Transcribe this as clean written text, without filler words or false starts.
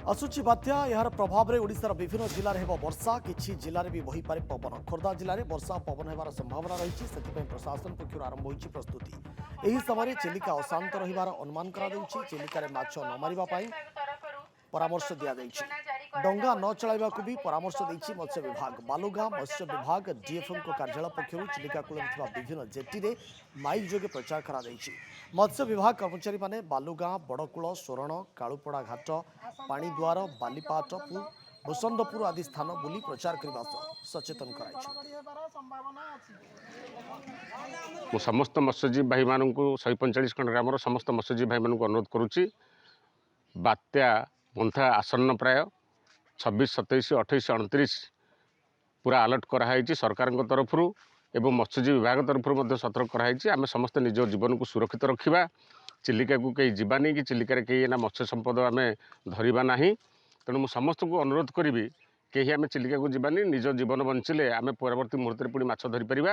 आसुची बात्या यार प्रभाव में ओडिशार विभिन्न जिले में वर्षा किछि जिले में भी बही पारे पवन खोर्धा जिले में वर्षा और पवन होबार संभावना रही है प्रशासन पक्षर आरंभ होइछि प्रस्तुति एही समय चिलिका अशांत रहिबार अनुमान करा देउछि चिलिका रे माछ न मारिबा पई परामर्श दिया दैछि डंगा न चलाइबाकू भी परामर्श दैछि मत्स्य विभाग बालुगां मत्स्य विभाग डीएफएम को कार्यालय पक्षर चिलिका कूल में विभिन्न जेटी रे माइक जोगे प्रचार करा दैछि मत्स्य विभाग कर्मचारी माने बालुगां बड़कूल सोरण कालुपड़ा घाट पाणीद्वार बालीपाटपुर भूसंडपुर आदि स्थान बुली प्रचार करने सचेतन कराई ମୁଁ ସମସ୍ତ ମତ୍ସ୍ୟଜୀବୀ ଭାଇମାନଙ୍କୁ 145 ଖଣ୍ଡ ଗ୍ରାମର ସମସ୍ତ ମତ୍ସ୍ୟଜୀବୀ ଭାଇମାନଙ୍କୁ ଅନୁରୋଧ କରୁଛି ବାତ୍ୟା ବନ୍ଧା ଆସନ୍ନ ପ୍ରାୟ 26, 27, 28, 29 ପୁରା ଆଲର୍ଟ କରାଯାଇଛି ସରକାରଙ୍କ ତରଫରୁ ଏବଂ ମତ୍ସ୍ୟଜୀବୀ ବିଭାଗ ତରଫରୁ ମଧ୍ୟ ସତର୍କ କରାଯାଇଛି। ଆମେ ସମସ୍ତେ ନିଜ ଜୀବନକୁ ସୁରକ୍ଷିତ ରଖିବା, ଚିଲିକାକୁ କେହି ଯିବାନି କି ଚିଲିକାରେ କେହି ଏନା ମତ୍ସ୍ୟ ସମ୍ପଦ ଆମେ ଧରିବା ନାହିଁ। ତେଣୁ ମୁଁ ସମସ୍ତଙ୍କୁ ଅନୁରୋଧ କରିବି କେହି ଆମେ ଚିଲିକାକୁ ଯିବାନି, ନିଜ ଜୀବନ ବଞ୍ଚିଲେ ଆମେ ପରବର୍ତ୍ତୀ ମୁହୂର୍ତ୍ତରେ ପୁଣି ମାଛ ଧରିପାରିବା।